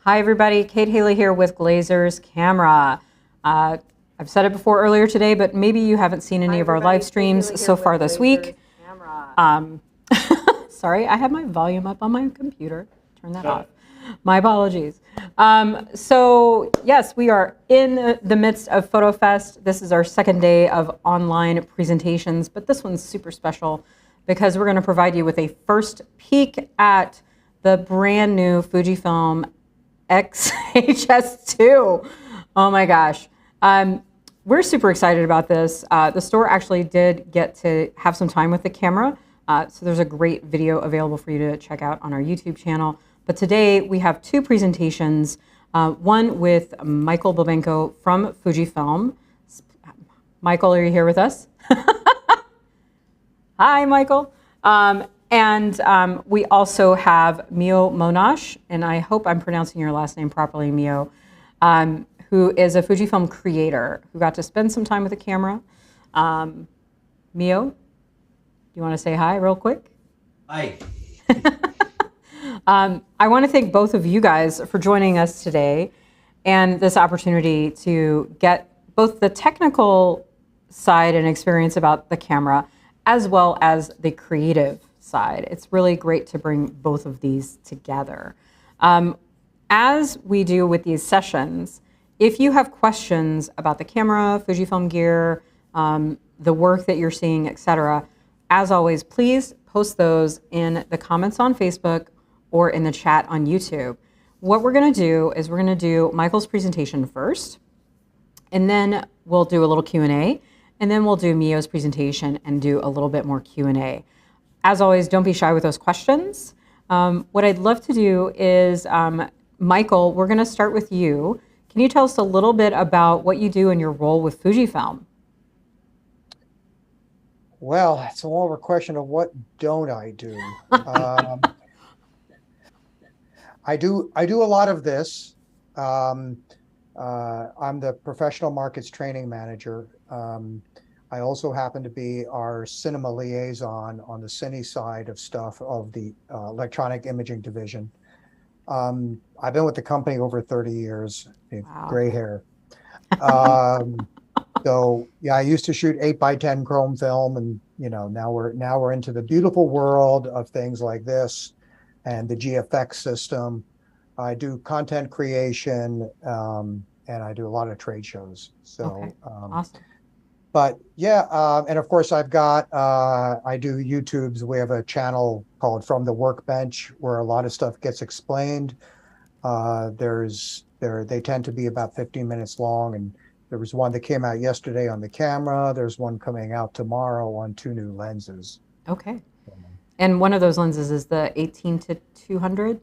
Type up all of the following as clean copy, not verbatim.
Hi everybody, Kate Haley here with Glazer's Camera. I've said it before earlier today, but maybe you haven't seen any of our live streams so far this week. Sorry, I have my volume up on my computer. Turn that off. My apologies. So yes, we are in the midst of PhotoFest. This is our second day of online presentations, but this one's super special because we're going to provide you with a first peek at the brand new FUJIFILM X-H2s. Oh my gosh. We're super excited about this. The store actually did get to have some time with the camera. So there's a great video available for you to check out on our YouTube channel. But today we have two presentations, one with Michael Bulbenko from FUJIFILM. Michael, are you here with us? Hi, Michael. And we also have Mio Monasch, and I hope I'm pronouncing your last name properly, Mio, who is a FUJIFILM creator who got to spend some time with the camera. Mio, do you want to say hi real quick? Hi. I want to thank both of you guys for joining us today and this opportunity to get both the technical side and experience about the camera as well as the creative side. It's really great to bring both of these together. As we do with these sessions, if you have questions about the camera, FUJIFILM gear, the work that you're seeing, etc., as always, please post those in the comments on Facebook or in the chat on YouTube. What we're going to do is we're going to do Michael's presentation first, and then we'll do a little Q&A, and then we'll do Mio's presentation and do a little bit more Q&A. As always, don't be shy with those questions. What I'd love to do is, Michael, we're going to start with you. Can you tell us a little bit about what you do in your role with FUJIFILM? Well, it's a more of a question of what don't I do. I do a lot of this. I'm the professional markets training manager. I also happen to be our cinema liaison on the Cine side of stuff of the electronic imaging division. I've been with the company over 30 years, wow. Gray hair. So yeah, I used to shoot 8x10 chrome film, and now we're into the beautiful world of things like this and the GFX system. I do content creation, and I do a lot of trade shows. So okay. Awesome. But yeah, and of course I do YouTubes. We have a channel called From the Workbench where a lot of stuff gets explained. They tend to be about 15 minutes long, and there was one that came out yesterday on the camera. There's one coming out tomorrow on 2 new lenses. Okay. And one of those lenses is the 18 to 200?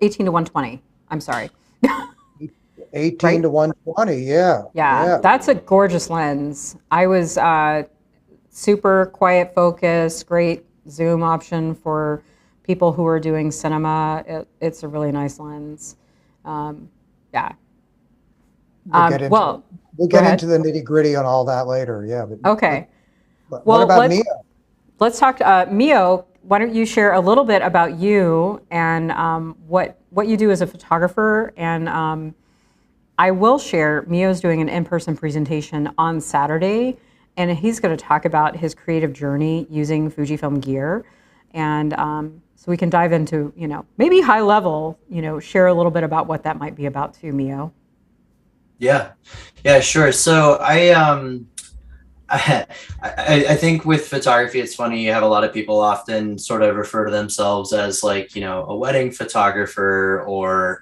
18 to 120, I'm sorry. 18 right? to 120, yeah. Yeah, that's a gorgeous lens. I was super quiet focus, great zoom option for people who are doing cinema. It's a really nice lens. Yeah. We'll get into the nitty gritty on all that later, yeah. But, okay. But what about Mio? Let's talk, Mio, why don't you share a little bit about you and what you do as a photographer, and I will share, Mio's doing an in-person presentation on Saturday, and he's going to talk about his creative journey using FUJIFILM gear. And so we can dive into, maybe high level, share a little bit about what that might be about too, Mio. Yeah, sure. So I think with photography, it's funny, you have a lot of people often sort of refer to themselves as like, a wedding photographer or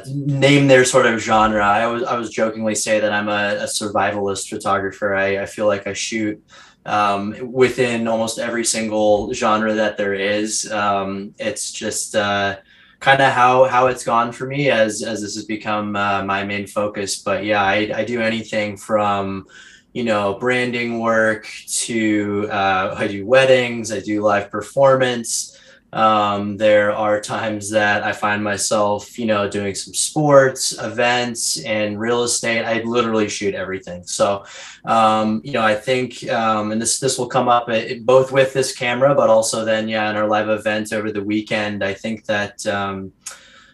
name their sort of genre. I was jokingly say that I'm a survivalist photographer. I feel like I shoot within almost every single genre that there is. It's just kind of how it's gone for me as this has become my main focus. But yeah, I do anything from branding work to I do weddings, I do live performance. There are times that I find myself, doing some sports, events, and real estate. I literally shoot everything. So, I think, and this will come up both with this camera, but also then, in our live event over the weekend. I think that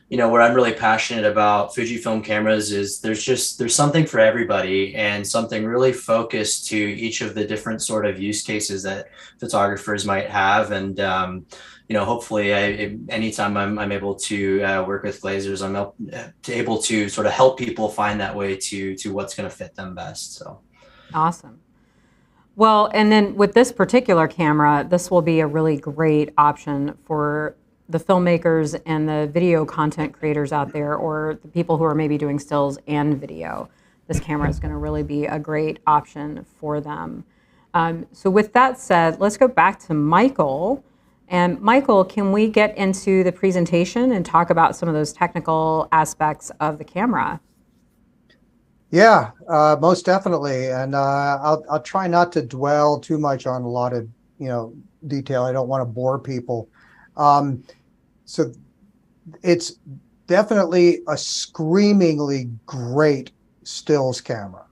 where I'm really passionate about Fujifilm cameras is there's something for everybody and something really focused to each of the different sort of use cases that photographers might have. And, hopefully anytime I'm able to work with Glazers, I'm able to sort of help people find that way to what's going to fit them best. So. Awesome. Well, and then with this particular camera, this will be a really great option for the filmmakers and the video content creators out there, or the people who are maybe doing stills and video. This camera is going to really be a great option for them. So with that said, let's go back to Michael. And Michael, can we get into the presentation and talk about some of those technical aspects of the camera? Yeah, most definitely. And I'll try not to dwell too much on a lot of, detail. I don't want to bore people. So it's definitely a screamingly great stills camera.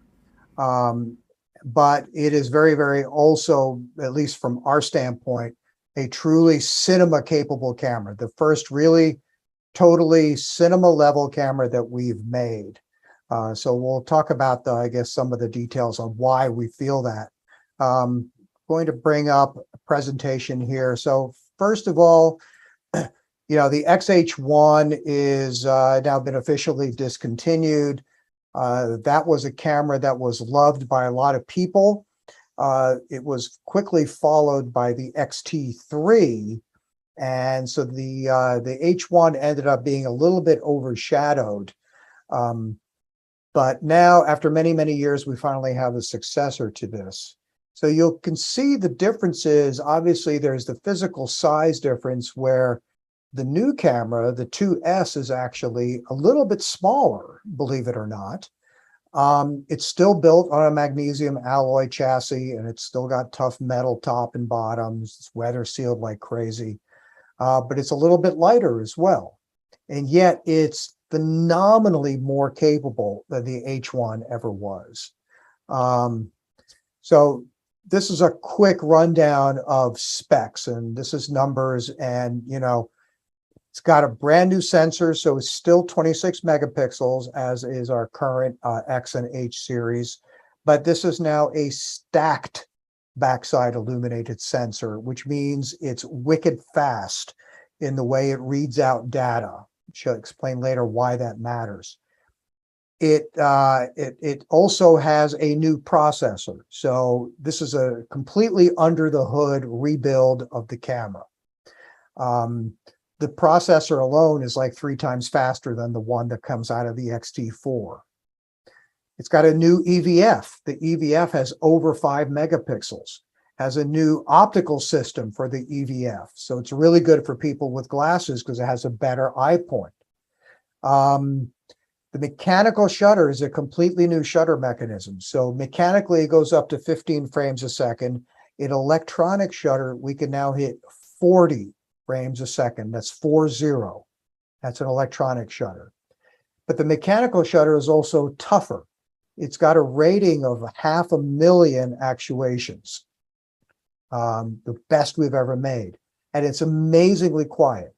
But it is very, very also, at least from our standpoint, a truly cinema capable camera. The first really totally cinema level camera that we've made. So we'll talk about I guess some of the details on why we feel that. Going to bring up a presentation here. So first of all, the X-H2s is now been officially discontinued. That was a camera that was loved by a lot of people. It was quickly followed by the X-T3. And so the H1 ended up being a little bit overshadowed. But now, after many, many years, we finally have a successor to this. So you can see the differences. Obviously, there's the physical size difference where the new camera, the 2S, is actually a little bit smaller, believe it or not. It's still built on a magnesium alloy chassis, and it's still got tough metal top and bottoms. It's weather sealed like crazy, but it's a little bit lighter as well. And yet it's phenomenally more capable than the H1 ever was. So this is a quick rundown of specs, and this is numbers, and it's got a brand new sensor, so it's still 26 megapixels, as is our current X and H series, but this is now a stacked backside illuminated sensor, which means it's wicked fast in the way it reads out data. She'll explain later why that matters. It also has a new processor. So this is a completely under the hood rebuild of the camera. The processor alone is like 3 times faster than the one that comes out of the X-T4. It's got a new EVF. The EVF has over 5 megapixels. Has a new optical system for the EVF. So it's really good for people with glasses because it has a better eye point. The mechanical shutter is a completely new shutter mechanism. So mechanically, it goes up to 15 frames a second. In electronic shutter, we can now hit 40 frames a second. That's 40. That's an electronic shutter. But the mechanical shutter is also tougher. It's got a rating of 500,000 actuations. The best we've ever made. And it's amazingly quiet.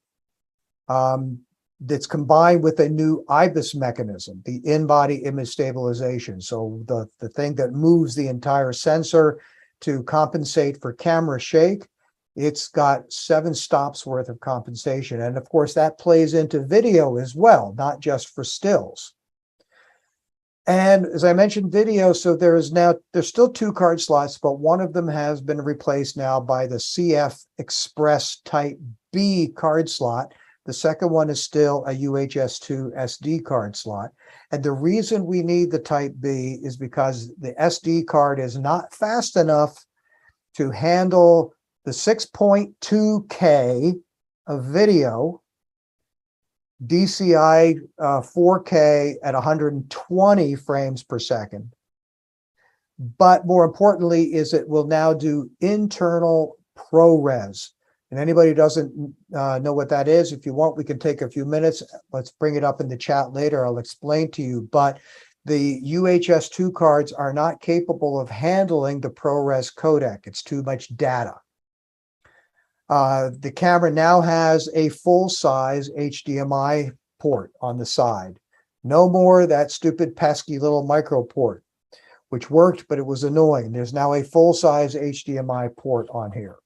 That's combined with a new IBIS mechanism, the in-body image stabilization. So the thing that moves the entire sensor to compensate for camera shake, it's got 7 stops worth of compensation. And of course, that plays into video as well, not just for stills. And as I mentioned, video, so there's still 2 card slots, but one of them has been replaced now by the CF Express Type B card slot. The second one is still a UHS-2 SD card slot. And the reason we need the Type B is because the SD card is not fast enough to handle the 6.2K of video, DCI 4K at 120 frames per second. But more importantly is it will now do internal ProRes. And anybody who doesn't know what that is, if you want, we can take a few minutes. Let's bring it up in the chat later. I'll explain to you. But the UHS-2 cards are not capable of handling the ProRes codec. It's too much data. The camera now has a full-size HDMI port on the side. No more that stupid pesky little micro port, which worked, but it was annoying. There's now a full-size HDMI port on here.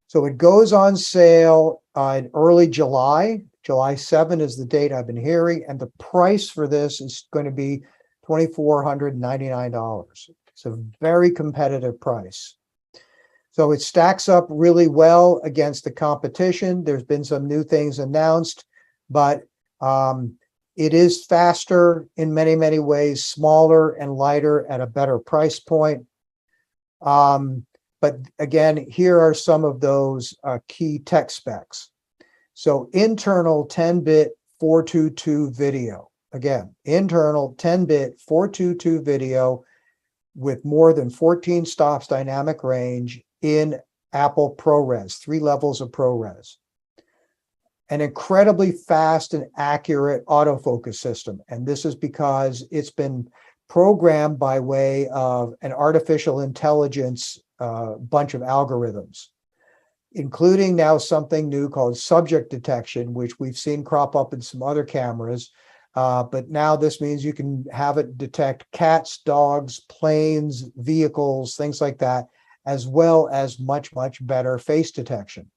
So it goes on sale in early July. July 7 is the date I've been hearing, and the price for this is going to be $2,499. It's a very competitive price. So it stacks up really well against the competition. There's been some new things announced, but it is faster in many, many ways, smaller and lighter at a better price point. But again, here are some of those key tech specs. So internal 10-bit 422 video. Again, internal 10-bit 422 video with more than 14 stops dynamic range in Apple ProRes, 3 levels of ProRes. An incredibly fast and accurate autofocus system. And this is because it's been programmed by way of an artificial intelligence bunch of algorithms, including now something new called subject detection, which we've seen crop up in some other cameras. But now this means you can have it detect cats, dogs, planes, vehicles, things like that, as well as much, much better face detection.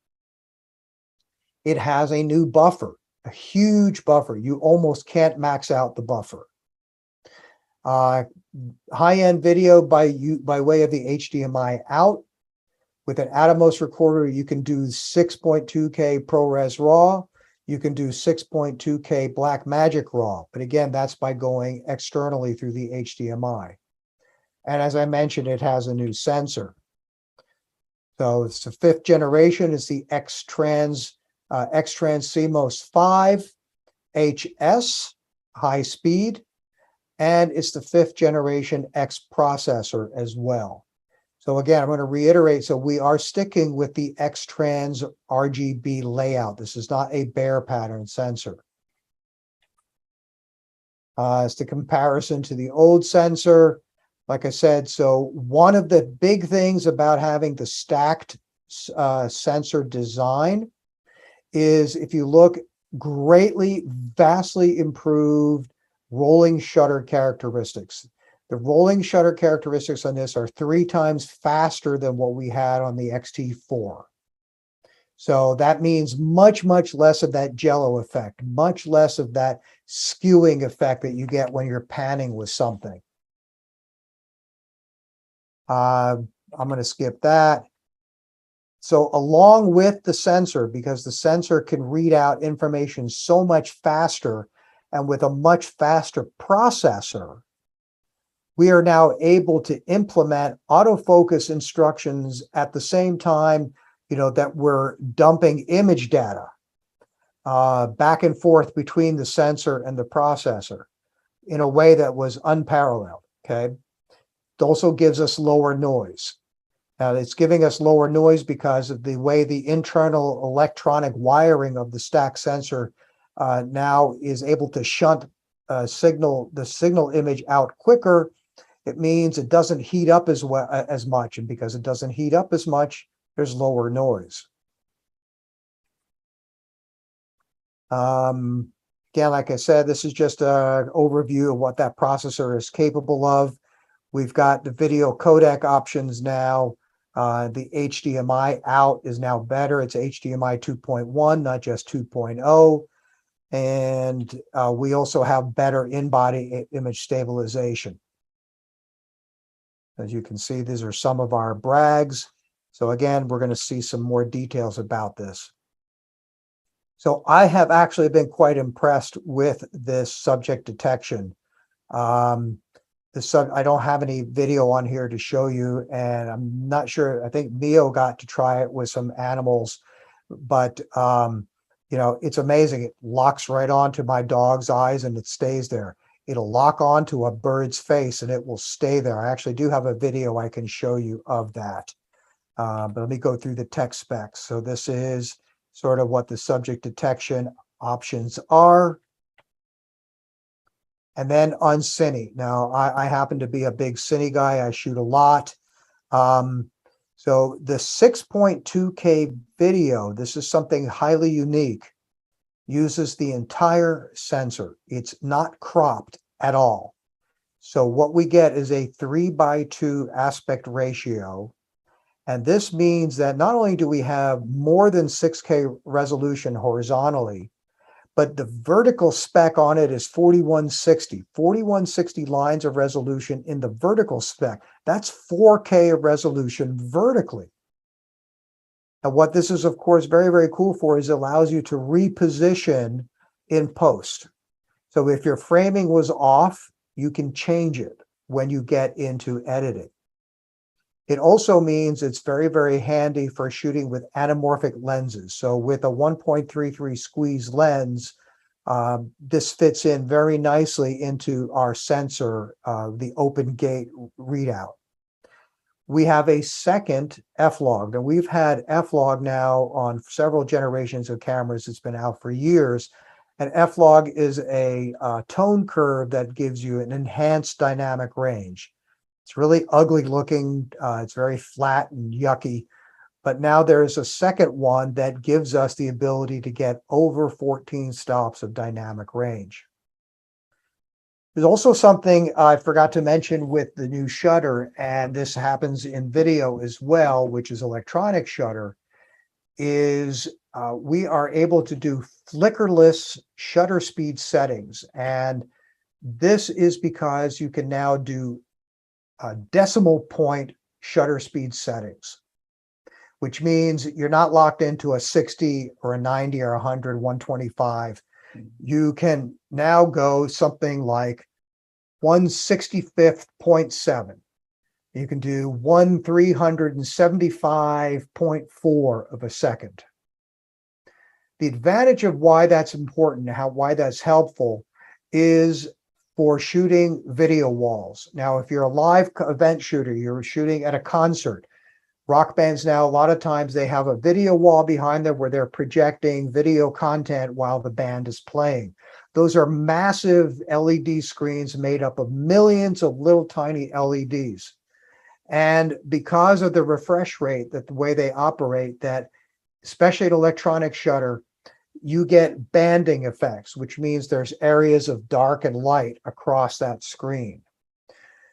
It has a new buffer, a huge buffer. You almost can't max out the buffer. High-end video by way of the HDMI out. With an Atomos recorder, you can do 6.2K ProRes RAW. You can do 6.2K Blackmagic RAW. But again, that's by going externally through the HDMI. And as I mentioned, it has a new sensor. So it's the 5th generation. It's the X-Trans CMOS 5 HS, high speed. And it's the 5th generation X processor as well. So again, I'm going to reiterate, so we are sticking with the X-Trans RGB layout. This is not a bare pattern sensor. It's the comparison to the old sensor. Like I said, so one of the big things about having the stacked sensor design is if you look, greatly, vastly improved rolling shutter characteristics. The rolling shutter characteristics on this are 3 times faster than what we had on the XT4. So that means much, much less of that jello effect, much less of that skewing effect that you get when you're panning with something. I'm going to skip that. So along with the sensor, because the sensor can read out information so much faster and with a much faster processor, we are now able to implement autofocus instructions at the same time, that we're dumping image data back and forth between the sensor and the processor in a way that was unparalleled, okay? It also gives us lower noise. Now, it's giving us lower noise because of the way the internal electronic wiring of the stack sensor now is able to shunt the signal image out quicker. It means it doesn't heat up as much, and because it doesn't heat up as much, there's lower noise. Again, like I said, this is just an overview of what that processor is capable of. We've got the video codec options now. The HDMI out is now better. It's HDMI 2.1, not just 2.0. And we also have better in-body image stabilization. As you can see, these are some of our brags. So again, we're going to see some more details about this. So I have actually been quite impressed with this subject detection. I don't have any video on here to show you, and I'm not sure. I think Mio got to try it with some animals, but it's amazing. It locks right onto my dog's eyes and it stays there. It'll lock onto a bird's face and it will stay there. I actually do have a video I can show you of that. But let me go through the tech specs. So this is sort of what the subject detection options are. And then on Cine. Now, I happen to be a big Cine guy. I shoot a lot. So the 6.2K video, this is something highly unique. uses the entire sensor. It's not cropped at all. So what we get is a 3:2 aspect ratio. And this means that not only do we have more than 6K resolution horizontally, but the vertical spec on it is 4160 lines of resolution in the vertical spec. That's 4K of resolution vertically. And what this is, of course, very, very cool for is it allows you to reposition in post. So if your framing was off, you can change it when you get into editing. It also means it's very, very handy for shooting with anamorphic lenses. So with a 1.33 squeeze lens, this fits in very nicely into our sensor, the open gate readout. We have a second F-Log, and we've had F-Log now on several generations of cameras. It's been out for years. And F-Log is a tone curve that gives you an enhanced dynamic range. It's really ugly looking. It's very flat and yucky. But now there's a second one that gives us the ability to get over 14 stops of dynamic range. There's also something I forgot to mention with the new shutter, and this happens in video as well, which is electronic shutter, is we are able to do flickerless shutter speed settings. And this is because you can now do decimal point shutter speed settings, which means you're not locked into a 60 or a 90 or 100, 125. You can now go something like 1/65.7. You can do 1/375.4 of a second. The advantage of why that's important, why that's helpful, is for shooting video walls. Now, if you're a live event shooter, you're shooting at a concert. Rock bands now, a lot of times they have a video wall behind them where they're projecting video content while the band is playing. Those are massive LED screens made up of millions of little tiny LEDs. And because of the refresh rate, that the way they operate, that especially at electronic shutter, you get banding effects, which means there's areas of dark and light across that screen.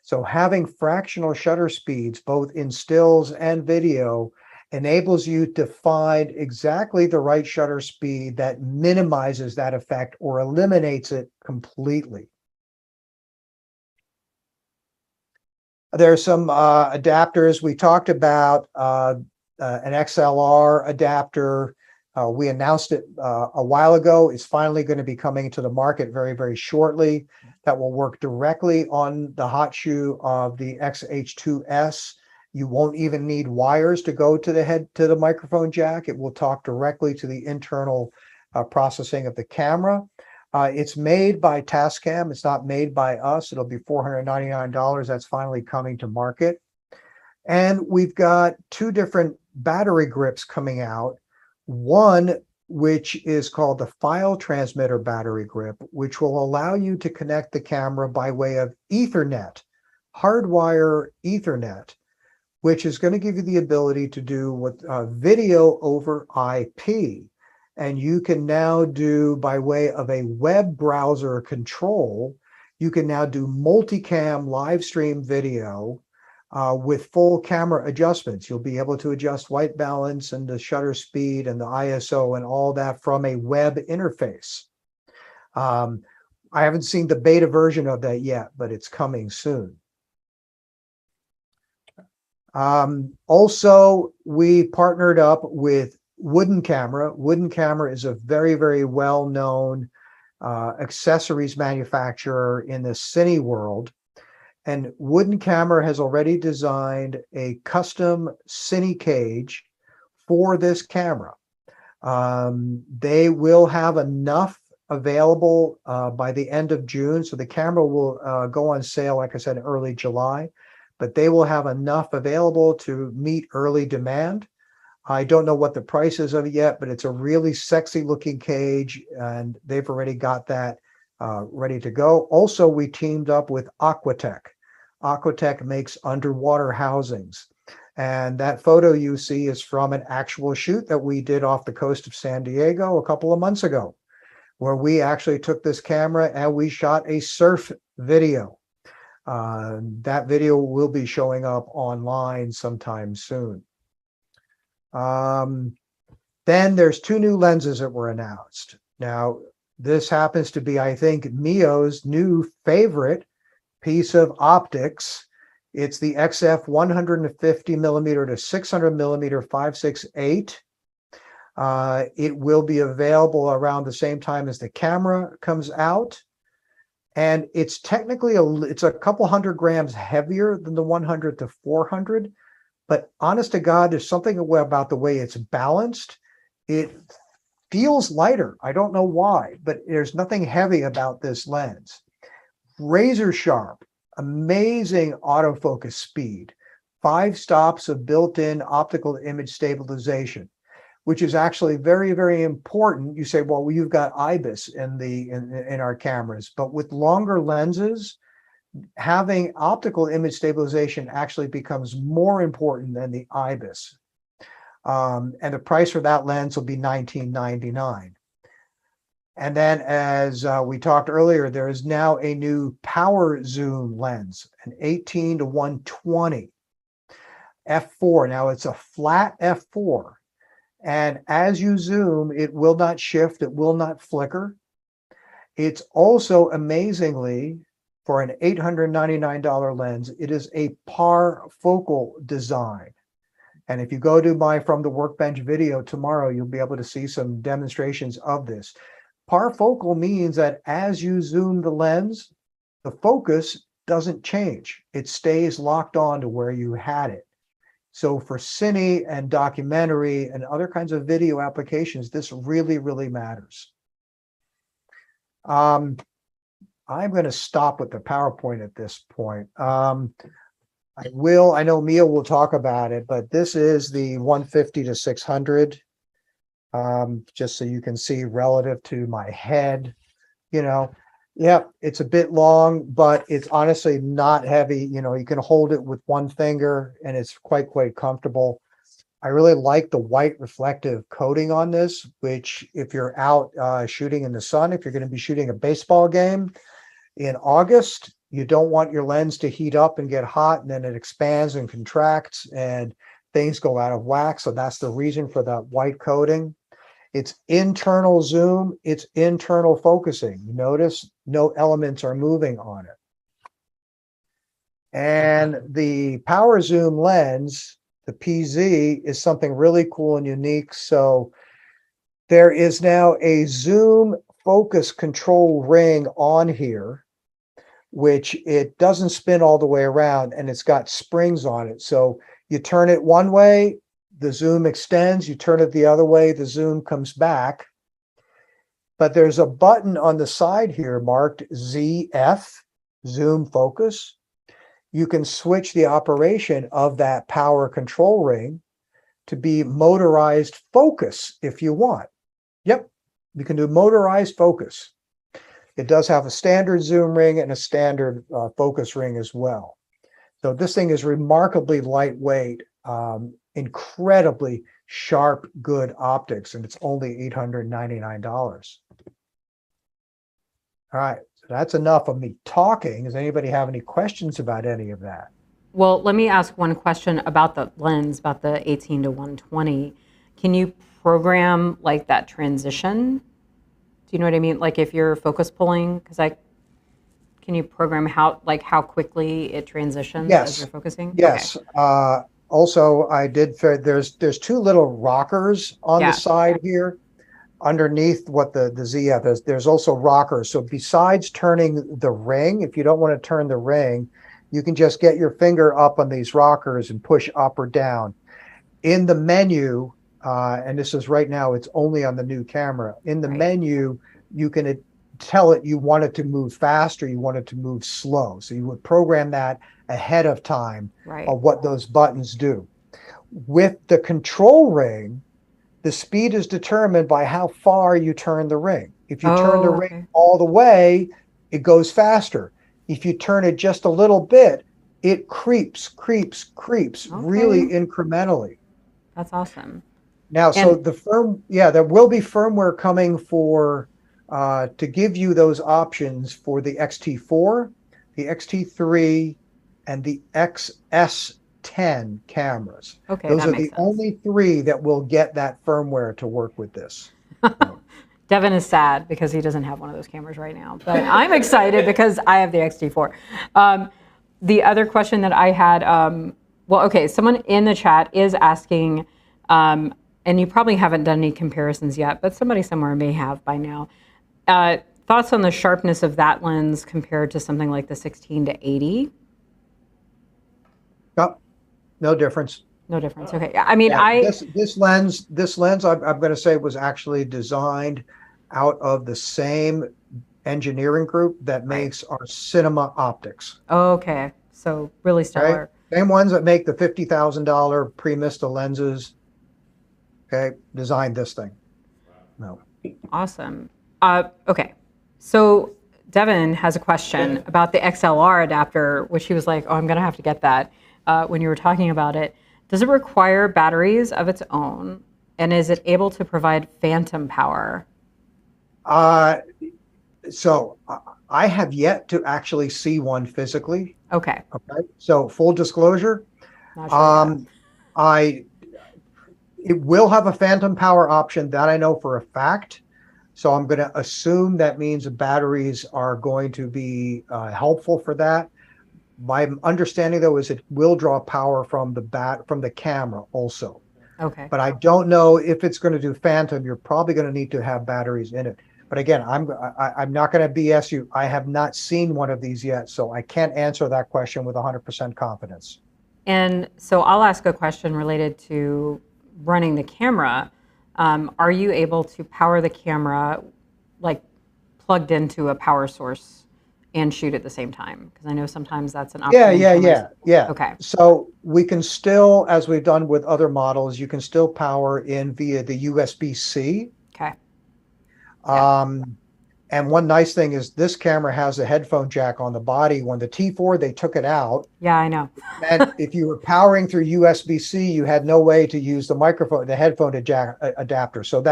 So having fractional shutter speeds, both in stills and video, enables you to find exactly the right shutter speed that minimizes that effect or eliminates it completely. There are some adapters. We talked about an XLR adapter. We announced it a while ago. It's finally going to be coming to the market very, very shortly. That will work directly on the hot shoe of the X-H2s. You won't even need wires to go to the microphone jack. It will talk directly to the internal processing of the camera. It's made by Tascam. It's not made by us. It'll be $499. That's finally coming to market. And we've got two different battery grips coming out. One, which is called the file transmitter battery grip, which will allow you to connect the camera by way of Ethernet, hardwire Ethernet, which is going to give you the ability to do what video over IP. And you can now do, by way of a web browser control, you can now do multicam live stream video with full camera adjustments. You'll be able to adjust white balance and the shutter speed and the ISO and all that from a web interface. I haven't seen the beta version of that yet, but it's coming soon. Also, we partnered up with Wooden Camera. Wooden Camera is a very, very well-known accessories manufacturer in the cine world. And Wooden Camera has already designed a custom cine cage for this camera. They will have enough available by the end of June. So the camera will go on sale, like I said, early July, but they will have enough available to meet early demand. I don't know what the price is of it yet, but it's a really sexy looking cage, and they've already got that ready to go. Also, we teamed up with Aquatech. Aquatech makes underwater housings. And that photo you see is from an actual shoot that we did off the coast of San Diego a couple of months ago. where we actually took this camera and we shot a surf video. That video will be showing up online sometime soon. Then there's 2 new lenses that were announced. Now, this happens to be, I think, Mio's new favorite piece of optics. It's the XF 150 millimeter to 600 millimeter 5.68. It will be available around the same time as the camera comes out. And it's technically, it's a couple hundred grams heavier than the 100 to 400. But honest to God, there's something about the way it's balanced. It feels lighter. I don't know why, but there's nothing heavy about this lens. Razor sharp, amazing autofocus speed, 5 stops of built-in optical image stabilization, which is actually very, very important. You say, well, you've got IBIS in our cameras, but with longer lenses, having optical image stabilization actually becomes more important than the IBIS. And the price for that lens will be $19.99. And then, as we talked earlier, there is now a new power zoom lens, an 18 to 120 f4. Now it's a flat f4. And as you zoom, it will not shift, it will not flicker. It's also, amazingly, for an $899 lens, it is a par-focal design. And if you go to my From the Workbench video tomorrow, you'll be able to see some demonstrations of this. Par-focal means that as you zoom the lens, the focus doesn't change. It stays locked on to where you had it. So for cine and documentary and other kinds of video applications, this really, really matters. I'm going to stop with the PowerPoint at this point. I know Mio will talk about it, but this is the 150 to 600, just so you can see relative to my head, yeah, it's a bit long, but it's honestly not heavy. You can hold it with one finger and it's quite comfortable. I really like the white reflective coating on this, which if you're out shooting in the sun, if you're going to be shooting a baseball game in August, you don't want your lens to heat up and get hot, and then it expands and contracts and things go out of whack. So that's the reason for that white coating. It's internal zoom, it's internal focusing. Notice no elements are moving on it. And the power zoom lens, the PZ, is something really cool and unique. So there is now a zoom focus control ring on here, which it doesn't spin all the way around, and it's got springs on it. So you turn it one way, the zoom extends, you turn it the other way, the zoom comes back. But there's a button on the side here marked ZF, zoom focus. You can switch the operation of that power control ring to be motorized focus if you want. Yep, you can do motorized focus. It does have a standard zoom ring and a standard focus ring as well. So this thing is remarkably lightweight, incredibly sharp, good optics, and it's only $899. All right, so that's enough of me talking. Does anybody have any questions about any of that? Well, let me ask one question about the lens, about the 18 to 120. Can you program like that transition? Do you know what I mean? Like if you're focus pulling, can you program how quickly it transitions as you're focusing? Yes. Okay. Also, there's 2 little rockers on the side here underneath what the ZF is. There's also rockers. So besides turning the ring, if you don't want to turn the ring, you can just get your finger up on these rockers and push up or down. In the menu, and this is right now, it's only on the new camera. In the menu, you can tell it you want it to move fast or you want it to move slow. So you would program that ahead of time of what those buttons do. With the control ring, the speed is determined by how far you turn the ring. If you turn the ring all the way, it goes faster. If you turn it just a little bit, it creeps really incrementally. That's awesome. Now, so there will be firmware coming for to give you those options for the XT4, the XT3, and the XS10 cameras. Okay, Those that are makes the sense. only three that will get that firmware to work with this. Devin is sad because he doesn't have one of those cameras right now, but I'm excited because I have the XT4. The other question that I had, well, okay, someone in the chat is asking, and you probably haven't done any comparisons yet, but somebody somewhere may have by now. Thoughts on the sharpness of that lens compared to something like the 16 to 80? No difference. No difference. Okay. I mean, Yeah, this lens, I'm going to say was actually designed out of the same engineering group that makes our cinema optics. Okay. So really stellar. Okay? Same ones that make the $50,000 Premista lenses. Okay, designed this thing. No. Awesome. Okay. So Devin has a question about the XLR adapter, which he was like, oh, I'm going to have to get that when you were talking about it. Does it require batteries of its own? And is it able to provide phantom power? So I have yet to actually see one physically. Okay. Okay. So full disclosure, Not sure it will have a phantom power option that I know for a fact. So I'm going to assume that means the batteries are going to be helpful for that. My understanding though is it will draw power from the camera also. Okay. But I don't know if it's going to do phantom. You're probably going to need to have batteries in it. But again, I'm not going to BS you. I have not seen one of these yet, so I can't answer that question with 100% confidence. And so I'll ask a question related to running the camera. Are you able to power the camera like plugged into a power source and shoot at the same time? Because I know sometimes that's an option. Yeah. Okay. So we can still, as we've done with other models, you can still power in via the USB-C. Okay. And one nice thing is this camera has a headphone jack on the body. When the T4, they took it out. Yeah, I know. And if you were powering through USB-C, you had no way to use the headphone adapter. So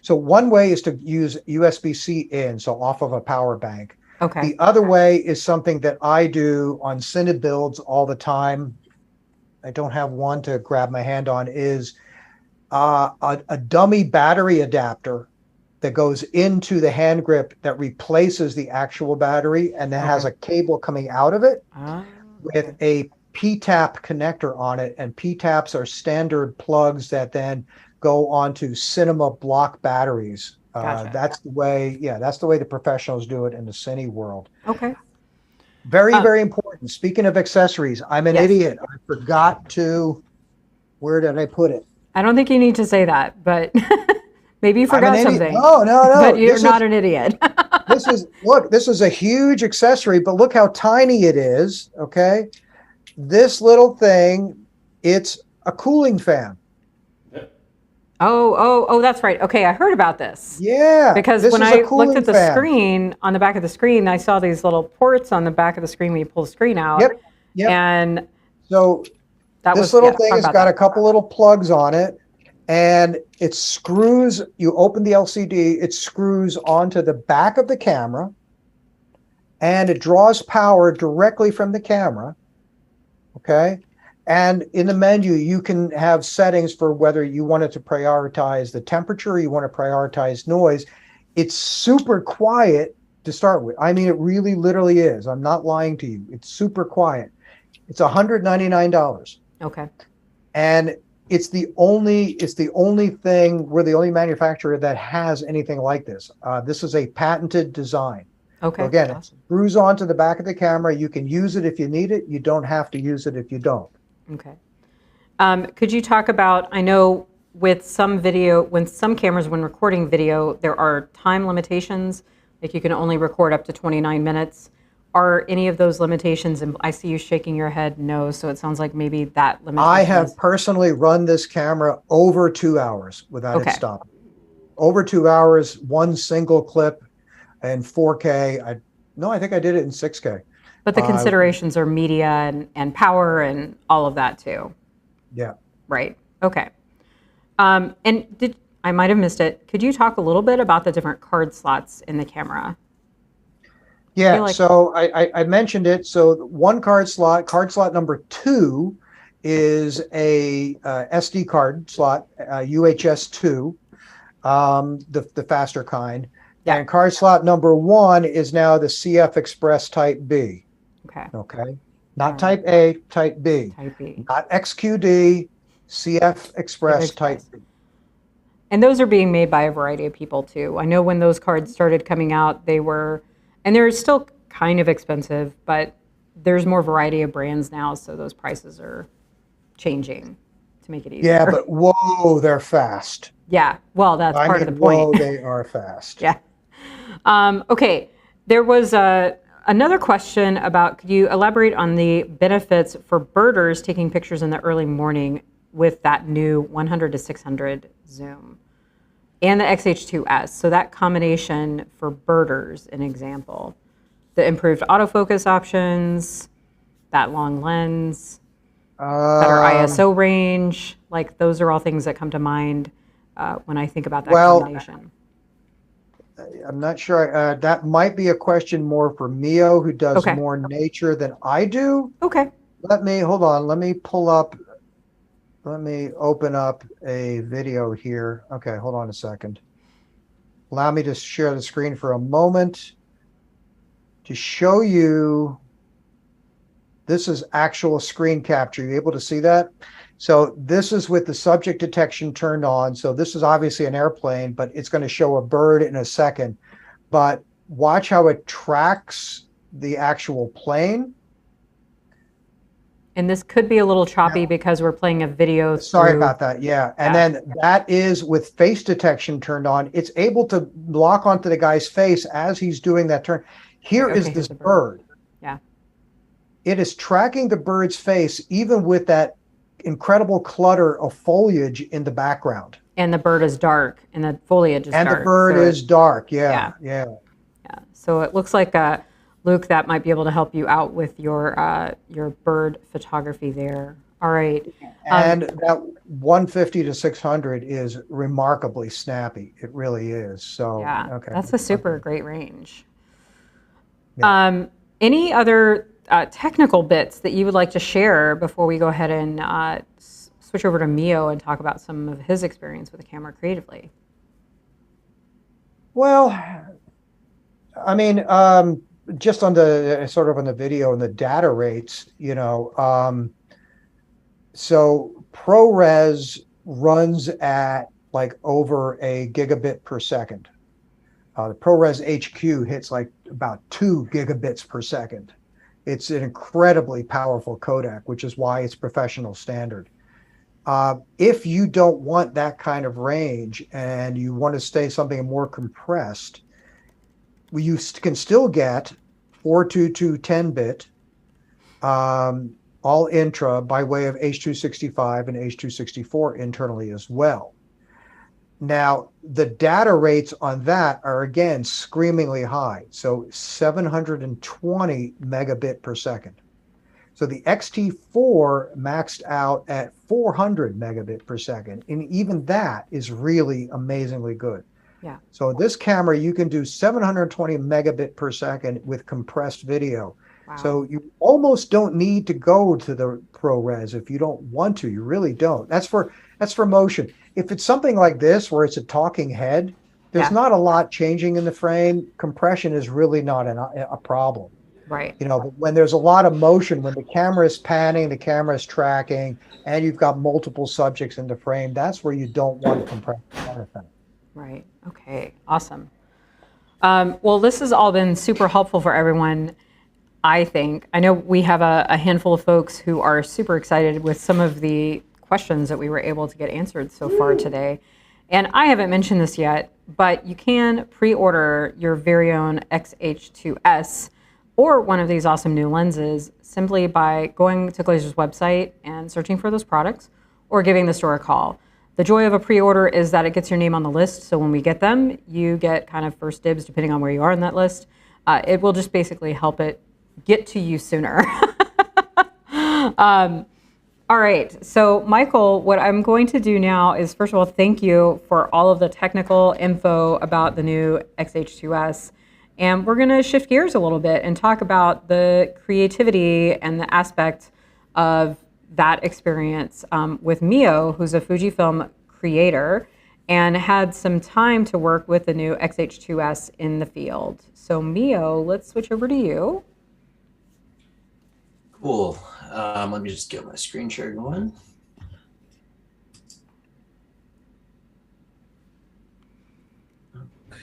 one way is to use USB-C in, so off of a power bank. Okay. The other way is something that I do on Cine builds all the time. I don't have one to grab my hand on, is a dummy battery adapter that goes into the hand grip that replaces the actual battery and then has a cable coming out of it with a P-tap connector on it. And P-taps are standard plugs that then go onto cinema block batteries. Gotcha. That's the way the professionals do it in the Cine world. Okay. Very, very important. Speaking of accessories, I'm an idiot. I forgot where did I put it? I don't think you need to say that, but maybe you forgot something. No. But you're not an idiot. This is a huge accessory, but look how tiny it is, okay? This little thing, it's a cooling fan. Oh, that's right. Okay, I heard about this. Yeah. Because when I looked at the screen, on the back of the screen, I saw these little ports on the back of the screen when you pull the screen out. Yep. And so this little thing has got a couple little plugs on it, and it screws, you open the LCD, it screws onto the back of the camera, and it draws power directly from the camera, okay? And in the menu, you can have settings for whether you wanted to prioritize the temperature, or you want to prioritize noise. It's super quiet to start with. I mean, it really literally is. I'm not lying to you. It's super quiet. It's $199. Okay. And it's the only thing, we're the only manufacturer that has anything like this. This is a patented design. Okay. So again, it screws onto the back of the camera. You can use it if you need it. You don't have to use it if you don't. Okay. Could you talk about, I know with some video, when some cameras, when recording video, there are time limitations, like you can only record up to 29 minutes. Are any of those limitations, and I see you shaking your head no, so it sounds like maybe that limitation I have personally run this camera over 2 hours without it stopping. Over 2 hours, one single clip in 4K. I think I did it in 6K. But the considerations are media and power and all of that too. Yeah. Right. Okay. And I might have missed it. Could you talk a little bit about the different card slots in the camera? Yeah, so I mentioned it. So one card slot number 2 is a SD card slot, UHS-2, the faster kind. Yeah. And card slot number 1 is now the CF Express Type B. Okay. Not Type A, Type B. Type B. Not XQD, CF Express Type B. And those are being made by a variety of people too. I know when those cards started coming out, and they're still kind of expensive, but there's more variety of brands now, so those prices are changing to make it easier. Yeah, but whoa, they're fast. Yeah, well, that's part of the point. Whoa, they are fast. Yeah. Okay, there was another question about, could you elaborate on the benefits for birders taking pictures in the early morning with that new 100 to 600 zoom and the X-H2s? So that combination for birders, an example, the improved autofocus options, that long lens, better ISO range, like those are all things that come to mind when I think about that combination. I'm not sure. That might be a question more for Mio, who does more nature than I do. Okay. Hold on. Let me open up a video here. Okay, hold on a second. Allow me to share the screen for a moment to show you. This is actual screen capture. You able to see that? So this is with the subject detection turned on. So this is obviously an airplane, but it's going to show a bird in a second. But watch how it tracks the actual plane. And this could be a little choppy because we're playing a video. Sorry about that. Yeah. And then that is with face detection turned on. It's able to lock onto the guy's face as he's doing that turn. Here is this bird. Yeah. It is tracking the bird's face, even with that incredible clutter of foliage in the background. And the bird is dark and the foliage is dark. And the bird is dark. Yeah. So it looks like Luke, that might be able to help you out with your bird photography there. All right. And that 150 to 600 is remarkably snappy. It really is. So that's a super great range. Yeah. Any other technical bits that you would like to share before we go ahead and switch over to Mio and talk about some of his experience with the camera creatively? Well, I mean, just on the sort of on the video and the data rates, so ProRes runs at like over a gigabit per second. The ProRes HQ hits like about 2 gigabits per second. It's an incredibly powerful codec, which is why it's professional standard. If you don't want that kind of range and you want to stay something more compressed, you can still get 422 10-bit all intra by way of H.265 and H.264 internally as well. Now, the data rates on that are, again, screamingly high. So 720 megabit per second. So the XT4 maxed out at 400 megabit per second. And even that is really amazingly good. Yeah. So this camera, you can do 720 megabit per second with compressed video. Wow. So you almost don't need to go to the ProRes if you don't want to. You really don't. That's for motion. If it's something like this where it's a talking head, there's not a lot changing in the frame. Compression is really not a problem. Right. But when there's a lot of motion, when the camera is panning, the camera is tracking, and you've got multiple subjects in the frame, that's where you don't want to compress the effect. Right. Okay. Awesome. Well, this has all been super helpful for everyone, I think. I know we have a handful of folks who are super excited with some of the questions that we were able to get answered so far today. And I haven't mentioned this yet, but you can pre-order your very own X-H2s or one of these awesome new lenses simply by going to Glazer's website and searching for those products or giving the store a call. The joy of a pre-order is that it gets your name on the list, so when we get them, you get kind of first dibs depending on where you are in that list. It will just basically help it get to you sooner. All right. So, Michael, what I'm going to do now is, first of all, thank you for all of the technical info about the new X-H2s. And we're going to shift gears a little bit and talk about the creativity and the aspect of that experience with Mio, who's a Fujifilm creator and had some time to work with the new X-H2s in the field. So, Mio, let's switch over to you. Cool. Let me just get my screen share going.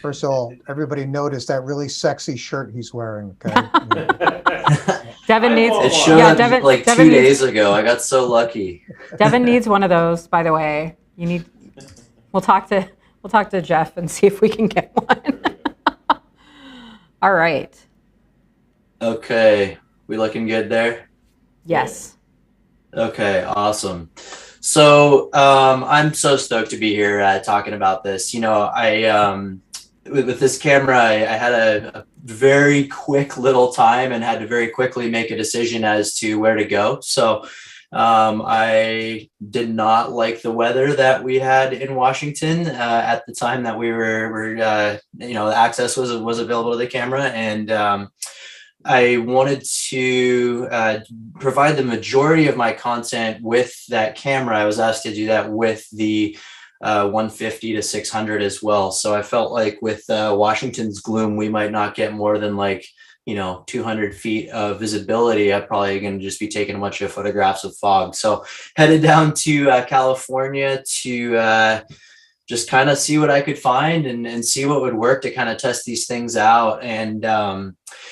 First of all, everybody noticed that really sexy shirt he's wearing. Okay? Devin needs. It showed up like 2 days ago. I got so lucky. Devin needs one of those, by the way. You need. We'll talk to Jeff and see if we can get one. All right. Okay, we looking good there? Yes. Okay, awesome. So I'm so stoked to be here talking about this. You know, with this camera, I had a very quick little time and had to very quickly make a decision as to where to go. So I did not like the weather that we had in Washington at the time that we were you know, the access was available to the camera, and I wanted to provide the majority of my content with that camera. I was asked to do that with the 150 to 600 as well. So I felt like with Washington's gloom, we might not get more than like, you know, 200 feet of visibility. I'm probably going to just be taking a bunch of photographs of fog. So headed down to California to just kind of see what I could find and see what would work to kind of test these things out. And,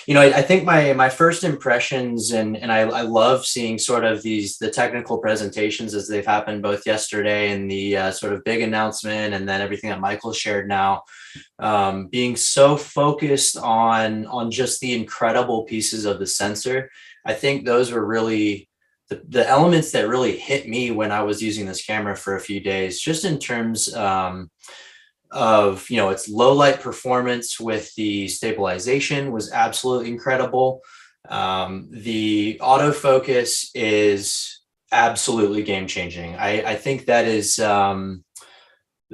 you know, I think my first impressions, and I love seeing sort of the technical presentations as they've happened both yesterday and the sort of big announcement, and then everything that Michael shared now, being so focused on just the incredible pieces of the sensor. I think those were really the elements that really hit me when I was using this camera for a few days, just in terms of, you know, its low light performance with the stabilization was absolutely incredible. The autofocus is absolutely game changing. I think that is,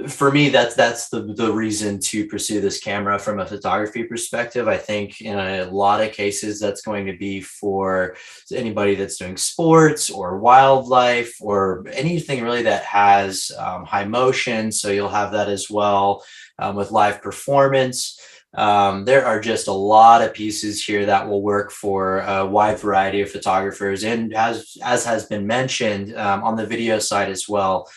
for me, that's the reason to pursue this camera from a photography perspective. I think in a lot of cases that's going to be for anybody that's doing sports or wildlife or anything really that has high motion. So you'll have that as well with live performance. There are just a lot of pieces here that will work for a wide variety of photographers, and as has been mentioned on the video side as well.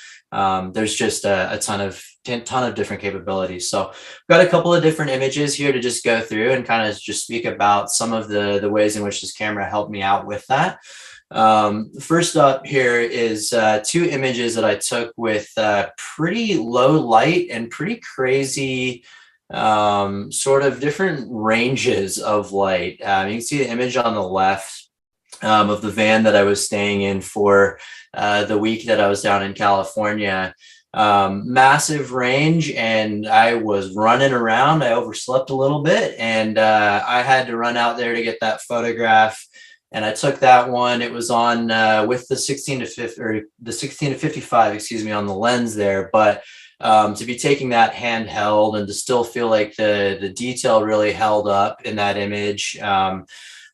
There's just a ton of different capabilities. So I've got a couple of different images here to just go through and kind of just speak about some of the ways in which this camera helped me out with that. First up here is two images that I took with pretty low light and pretty crazy sort of different ranges of light. You can see the image on the left of the van that I was staying in for the week that I was down in California. Massive range, and I was running around. I overslept a little bit, and I had to run out there to get that photograph. And I took that one. It was on with the 16 to 50 or the 16 to 55, excuse me, on the lens there. But to be taking that handheld and to still feel like the detail really held up in that image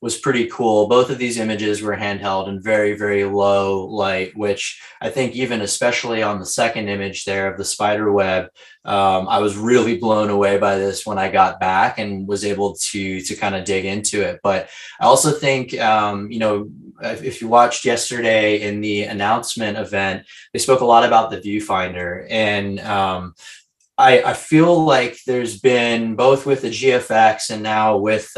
was pretty cool. Both of these images were handheld and very, very low light, which I think even especially on the second image there of the spider web, I was really blown away by this when I got back and was able to kind of dig into it. But I also think, you know, if you watched yesterday in the announcement event, they spoke a lot about the viewfinder, and I feel like there's been, both with the GFX and now with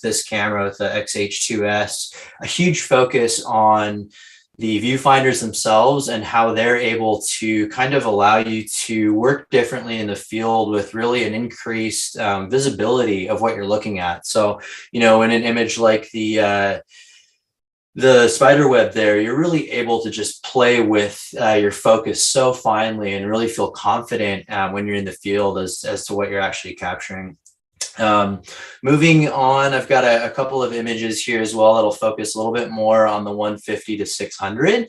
this camera, with the X-H2s, a huge focus on the viewfinders themselves and how they're able to kind of allow you to work differently in the field with really an increased visibility of what you're looking at. So, you know, in an image like the spider web there, you're really able to just play with your focus so finely and really feel confident when you're in the field as to what you're actually capturing. Moving on, I've got a couple of images here as well that'll focus a little bit more on the 150 to 600.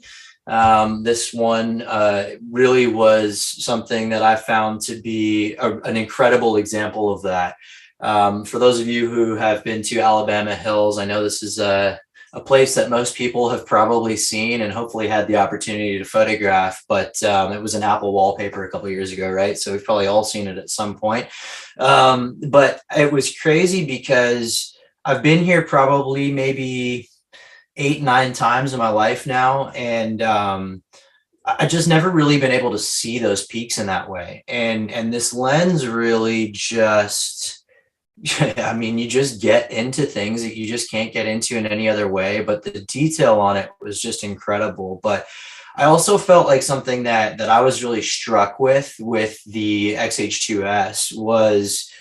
This one really was something that I found to be an incredible example of that. For those of you who have been to Alabama Hills, I know this is a place that most people have probably seen and hopefully had the opportunity to photograph, but it was an Apple wallpaper a couple of years ago, right? So we've probably all seen it at some point. But it was crazy because I've been here probably maybe 8, 9 times in my life now. And I just never really been able to see those peaks in that way. And this lens really just, I mean, you just get into things that you just can't get into in any other way, but the detail on it was just incredible. But I also felt like something that I was really struck with the X-H2s was,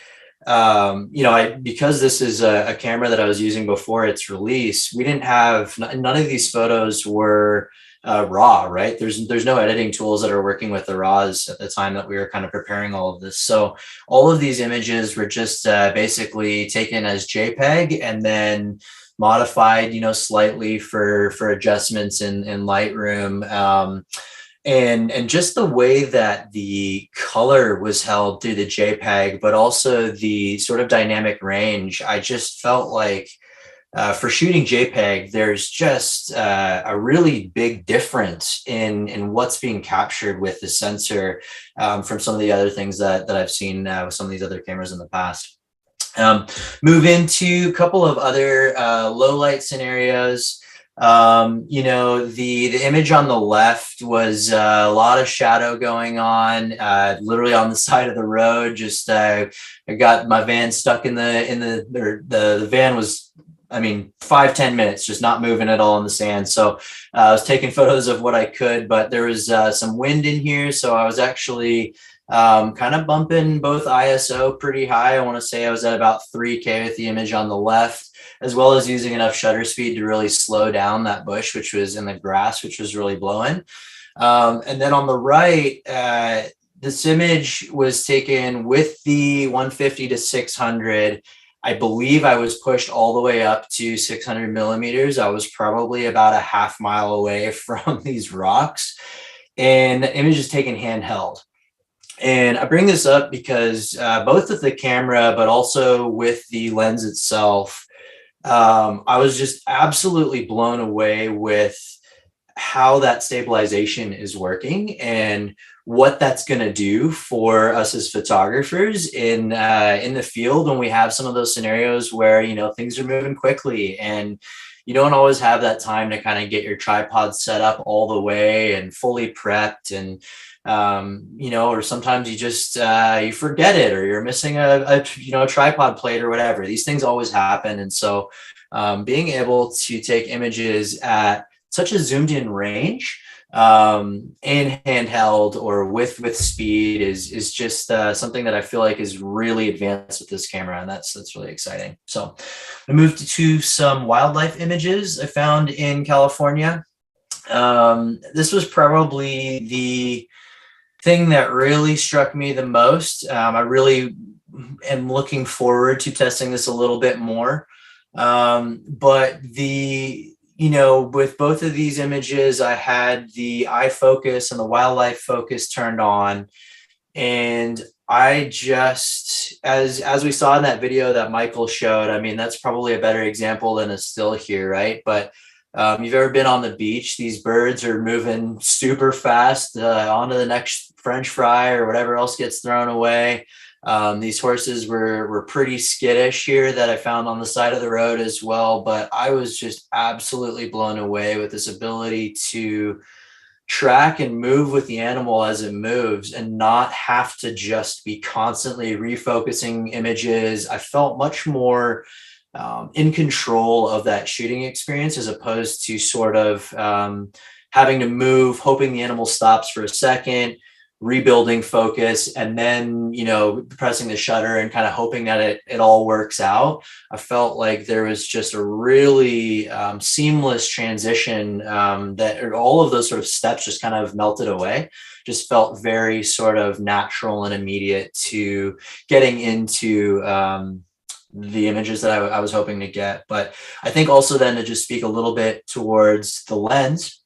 you know, because this is a camera that I was using before its release, we didn't have, none of these photos were raw, right? There's no editing tools that are working with the raws at the time that we were kind of preparing all of this. So all of these images were just basically taken as JPEG and then modified, you know, slightly for adjustments in Lightroom. And just the way that the color was held through the JPEG, but also the sort of dynamic range, I just felt like for shooting JPEG, there's just a really big difference in what's being captured with the sensor from some of the other things that I've seen with some of these other cameras in the past. Move into a couple of other low light scenarios. You know, the image on the left was a lot of shadow going on, literally on the side of the road. Just I got my van stuck in the van was, I mean, 5-10 minutes just not moving at all in the sand. So I was taking photos of what I could, but there was some wind in here, so I was actually kind of bumping both ISO pretty high. I want to say I was at about 3K with the image on the left, as well as using enough shutter speed to really slow down that bush, which was in the grass, which was really blowing. And then on the right, this image was taken with the 150 to 600. I believe I was pushed all the way up to 600 millimeters. I was probably about a half mile away from these rocks, and the image is taken handheld. And I bring this up because both with the camera, but also with the lens itself, I was just absolutely blown away with how that stabilization is working and what that's going to do for us as photographers in the field when we have some of those scenarios where, you know, things are moving quickly and you don't always have that time to kind of get your tripod set up all the way and fully prepped, and you know, or sometimes you just you forget it, or you're missing a you know, a tripod plate or whatever. These things always happen. And so being able to take images at such a zoomed in range in handheld or with speed is just something that I feel like is really advanced with this camera, and that's really exciting. So I moved to some wildlife images I found in California. This was probably the thing that really struck me the most. I really am looking forward to testing this a little bit more. But you know, with both of these images, I had the eye focus and the wildlife focus turned on. And I just, as we saw in that video that Michael showed, I mean, that's probably a better example than a still here, right? But you've ever been on the beach, these birds are moving super fast onto the next French fry or whatever else gets thrown away. These horses were pretty skittish here that I found on the side of the road as well, but I was just absolutely blown away with this ability to track and move with the animal as it moves and not have to just be constantly refocusing images. I felt much more in control of that shooting experience, as opposed to sort of having to move, hoping the animal stops for a second, rebuilding focus, and then, you know, pressing the shutter and kind of hoping that it all works out. I felt like there was just a really seamless transition that all of those sort of steps just kind of melted away. Just felt very sort of natural and immediate to getting into the images that I was hoping to get. But I think also then to just speak a little bit towards the lens,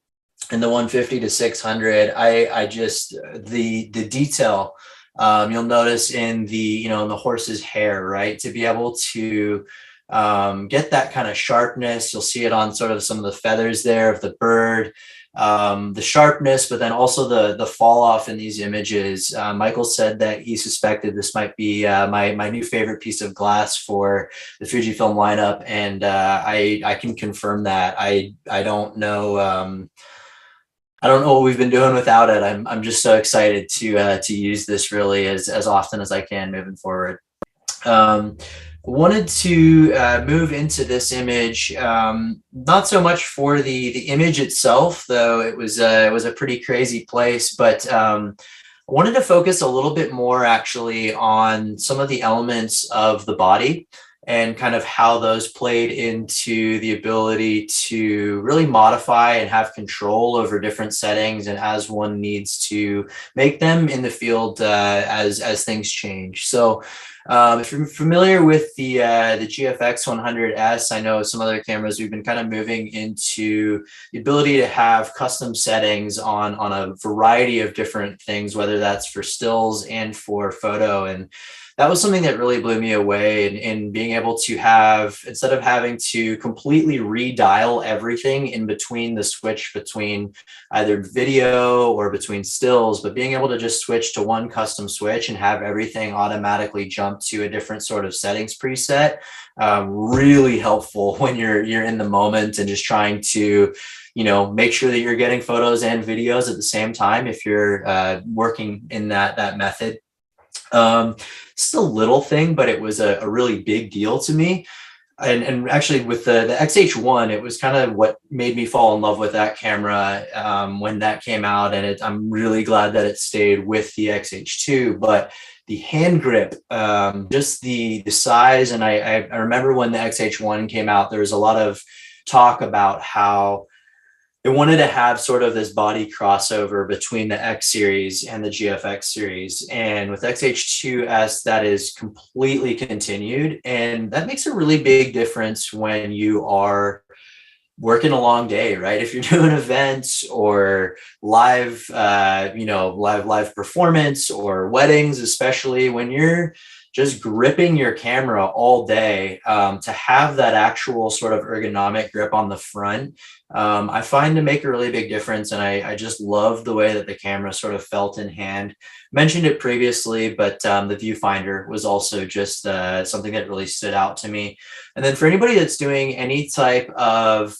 and the 150 to 600, I just, the detail, you'll notice in the, in the horse's hair, right? To be able to get that kind of sharpness, you'll see it on sort of some of the feathers there of the bird, the sharpness, but then also the fall off in these images. Michael said that he suspected this might be my new favorite piece of glass for the Fujifilm lineup, and I can confirm that. I don't know. I don't know what we've been doing without it. I'm just so excited to use this really as often as I can moving forward. Wanted to move into this image, not so much for the image itself, though it was a pretty crazy place, but I wanted to focus a little bit more actually on some of the elements of the body and kind of how those played into the ability to really modify and have control over different settings, and as one needs to make them in the field as things change. So if you're familiar with the GFX 100s, I know some other cameras, we've been kind of moving into the ability to have custom settings on a variety of different things, whether that's for stills and for photo. And that was something that really blew me away in being able to have, instead of having to completely redial everything in between the switch between either video or between stills, but being able to just switch to one custom switch and have everything automatically jump to a different sort of settings preset. Really helpful when you're in the moment and just trying to, make sure that you're getting photos and videos at the same time if you're working in that method. It's a little thing, but it was a really big deal to me. And actually with the X-H1, it was kind of what made me fall in love with that camera when that came out. And I'm really glad that it stayed with the X-H2, but the hand grip, just the size. And I remember when the X-H1 came out, there was a lot of talk about how it wanted to have sort of this body crossover between the X series and the GFX series. And with X-H2s, that is completely continued. And that makes a really big difference when you are working a long day, right? If you're doing events or live, live performance or weddings, especially when you're just gripping your camera all day, to have that actual sort of ergonomic grip on the front, I find to make a really big difference. And I just love the way that the camera sort of felt in hand. Mentioned it previously, but the viewfinder was also just something that really stood out to me. And then for anybody that's doing any type of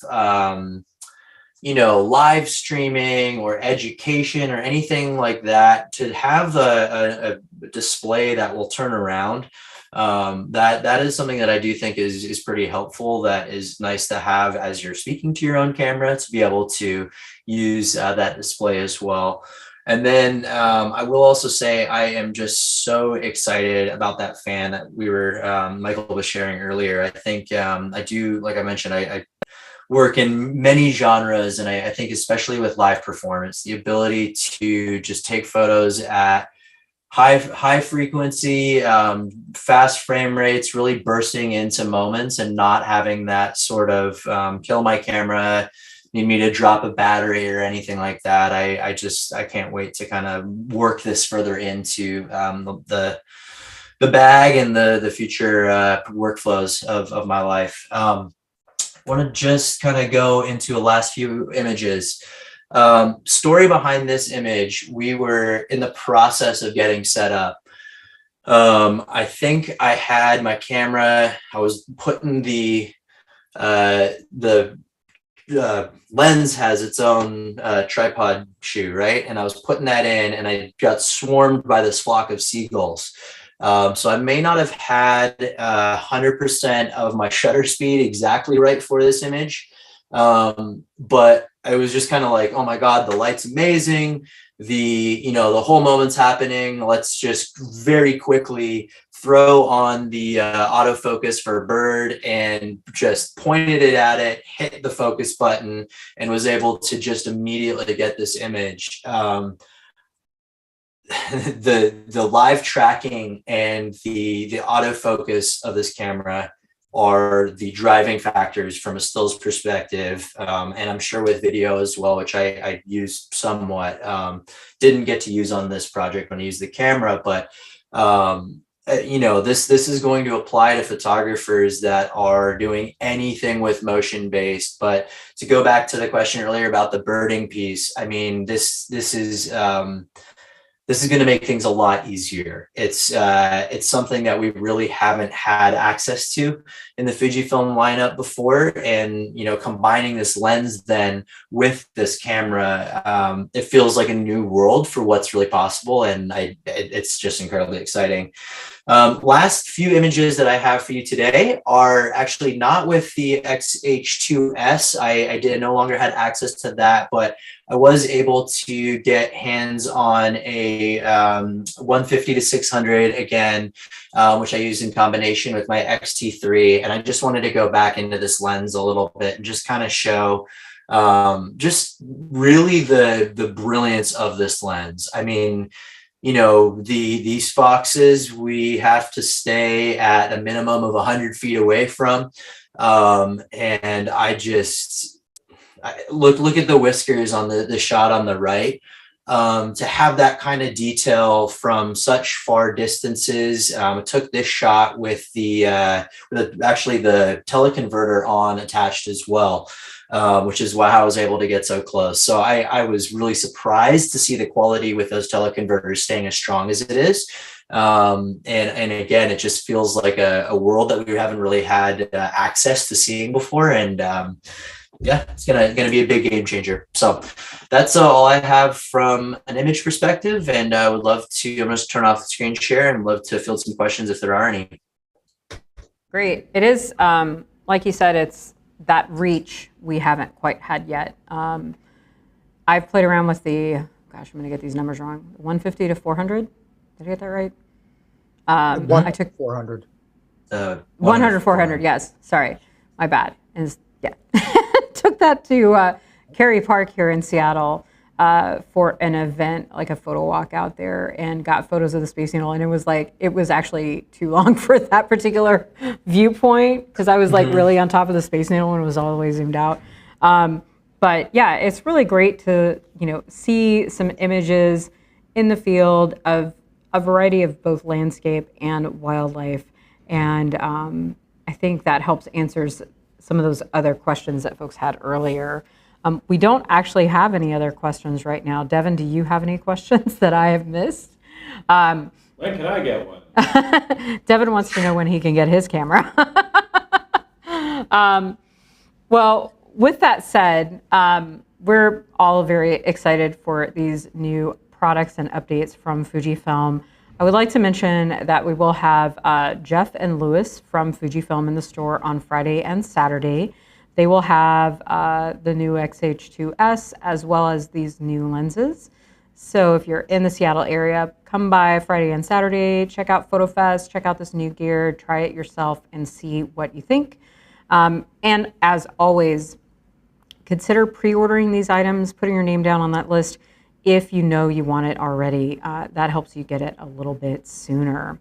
live streaming or education or anything like that, to have a display that will turn around, that is something that I do think is pretty helpful. That is nice to have as you're speaking to your own camera, to be able to use that display as well. And then I will also say I am just so excited about that fan that Michael was sharing earlier. I think I do, like I mentioned, I work in many genres, and I think especially with live performance, the ability to just take photos at high frequency, fast frame rates, really bursting into moments and not having that sort of kill my camera, need me to drop a battery or anything like that. I can't wait to kind of work this further into the bag and the future workflows of my life. Want to just kind of go into a last few images. Story behind this image: we were in the process of getting set up. I think I had my camera, I was putting the lens has its own tripod shoe, right? And I was putting that in, and I got swarmed by this flock of seagulls. So I may not have had 100% of my shutter speed exactly right for this image, but I was just kind of like, oh my God, the light's amazing. The whole moment's happening. Let's just very quickly throw on the autofocus for bird, and just pointed it at it, hit the focus button, and was able to just immediately get this image. The live tracking and the autofocus of this camera are the driving factors from a stills perspective. And I'm sure with video as well, which I used somewhat, didn't get to use on this project when I used the camera, but this is going to apply to photographers that are doing anything with motion based. But to go back to the question earlier about the birding piece, I mean, this is going to make things a lot easier. It's something that we really haven't had access to in the Fujifilm lineup before, and combining this lens then with this camera, it feels like a new world for what's really possible, and it's just incredibly exciting. Last few images that I have for you today are actually not with the X-H2s. I no longer had access to that, but I was able to get hands on a 150 to 600 again, which I used in combination with my X-T3. And I just wanted to go back into this lens a little bit and just kind of show just really the brilliance of this lens. I mean, these foxes we have to stay at a minimum of 100 feet away from. And look at the whiskers on the shot on the right. To have that kind of detail from such far distances. I took this shot with actually the teleconverter on attached as well, which is why I was able to get so close. So I was really surprised to see the quality with those teleconverters staying as strong as it is. And again, it just feels like a world that we haven't really had access to seeing before. And yeah, it's gonna be a big game changer. So that's all I have from an image perspective, and I would love to. I'm going to turn off the screen share and love to field some questions if there are any. Great. It is like you said, it's that reach we haven't quite had yet. I've played around with the, gosh, I'm going to get these numbers wrong. 150 to 400. Did I get that right? I took 400. 100 400. Yes. Sorry, my bad. And yeah. Took that to Cary Park here in Seattle for an event, like a photo walk out there, and got photos of the Space Needle. And it was actually too long for that particular viewpoint because I was really on top of the Space Needle and it was all the way zoomed out. But yeah, it's really great to see some images in the field of a variety of both landscape and wildlife, and I think that helps answers some of those other questions that folks had earlier. We don't actually have any other questions right now. Devin, do you have any questions that I have missed? When can I get one? Devin wants to know when he can get his camera. Well, with that said, we're all very excited for these new products and updates from Fujifilm. I would like to mention that we will have Jeff and Lewis from Fujifilm in the store on Friday and Saturday. They will have the new X-H2s as well as these new lenses. So if you're in the Seattle area, come by Friday and Saturday, check out PhotoFest, check out this new gear, try it yourself and see what you think. And as always, consider pre-ordering these items, putting your name down on that list if you know you want it already. That helps you get it a little bit sooner.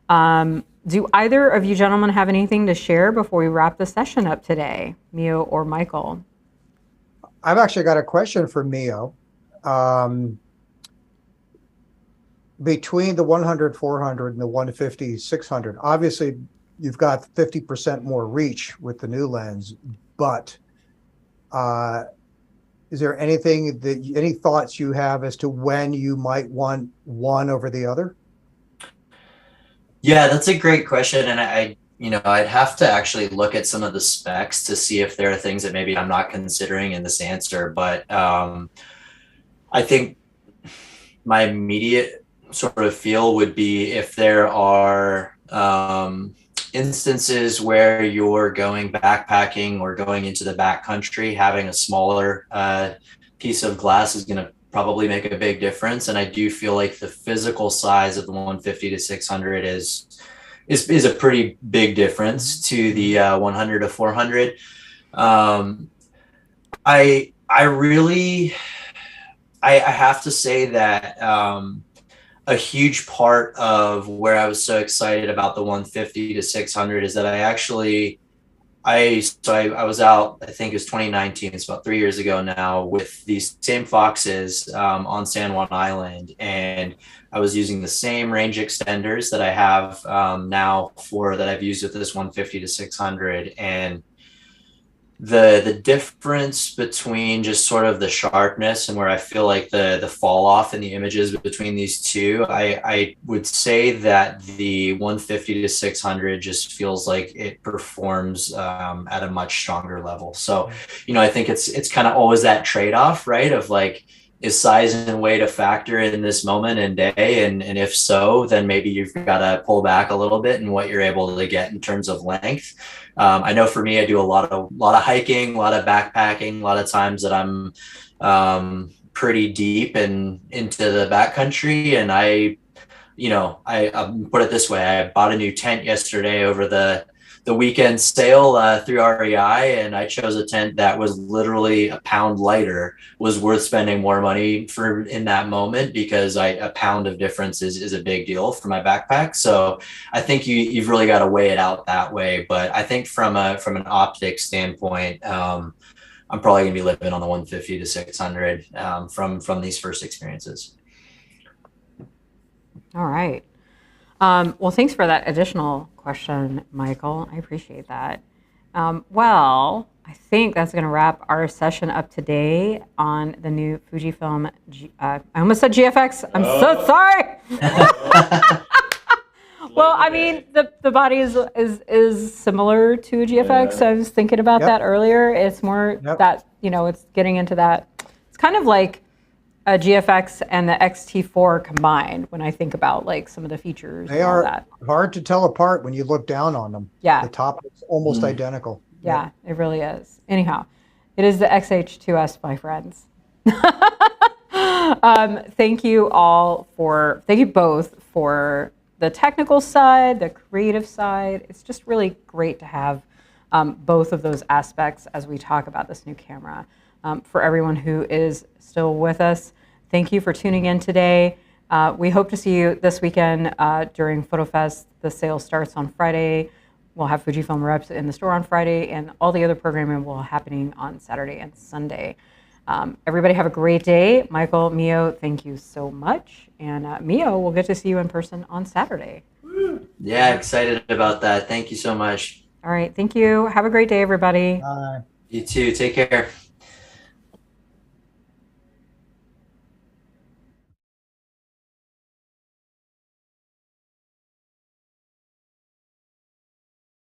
Do either of you gentlemen have anything to share before we wrap the session up today, Mio or Michael? I've actually got a question for Mio. Between the 100, 400 and the 150, 600, obviously you've got 50% more reach with the new lens, but is there any thoughts you have as to when you might want one over the other? Yeah, that's a great question. And I'd have to actually look at some of the specs to see if there are things that maybe I'm not considering in this answer. But I think my immediate sort of feel would be if there are instances where you're going backpacking or going into the backcountry, having a smaller piece of glass is going to probably make a big difference. And I do feel like the physical size of the 150 to 600 is a pretty big difference to the 100 to 400. I have to say that a huge part of where I was so excited about the 150 to 600 is that I was out, I think it was 2019, it's about 3 years ago now, with these same foxes on San Juan Island. And I was using the same range extenders that I have now that I've used with this 150 to 600. And the difference between just sort of the sharpness and where I feel like the fall off in the images between these two, I would say that the 150 to 600 just feels like it performs at a much stronger level. So, I think it's kind of always that trade-off, right? Of like, is size and weight a factor in this moment and day? And if so, then maybe you've got to pull back a little bit in what you're able to get in terms of length. I know for me, I do a lot of hiking, a lot of backpacking, a lot of times that I'm pretty deep and into the backcountry. And I put it this way, I bought a new tent yesterday over the weekend sale through REI, and I chose a tent that was literally a pound lighter, was worth spending more money for in that moment, because a pound of difference is a big deal for my backpack. So I think you've really got to weigh it out that way. But I think from an optics standpoint, I'm probably gonna be living on the 150 to 600 from these first experiences. All right. Well, thanks for that additional question, Michael. I appreciate that. Well, I think that's going to wrap our session up today on the new Fujifilm. I almost said GFX. I'm so sorry. Well, I mean, the body is similar to a GFX. I was thinking about that earlier. It's more that, it's getting into that. It's kind of like a GFX and the X-T4 combined when I think about like some of the features. They are hard to tell apart when you look down on them. Yeah. The top is almost identical. Yeah, it really is. Anyhow, it is the X-H2s, my friends. Thank you both for the technical side, the creative side. It's just really great to have both of those aspects as we talk about this new camera. For everyone who is still with us, thank you for tuning in today. We hope to see you this weekend during PhotoFest. The sale starts on Friday. We'll have Fujifilm reps in the store on Friday, and all the other programming will be happening on Saturday and Sunday. Everybody have a great day. Michael, Mio, thank you so much. And Mio, we'll get to see you in person on Saturday. Yeah, excited about that. Thank you so much. All right, thank you. Have a great day, everybody. Bye. You too. Take care.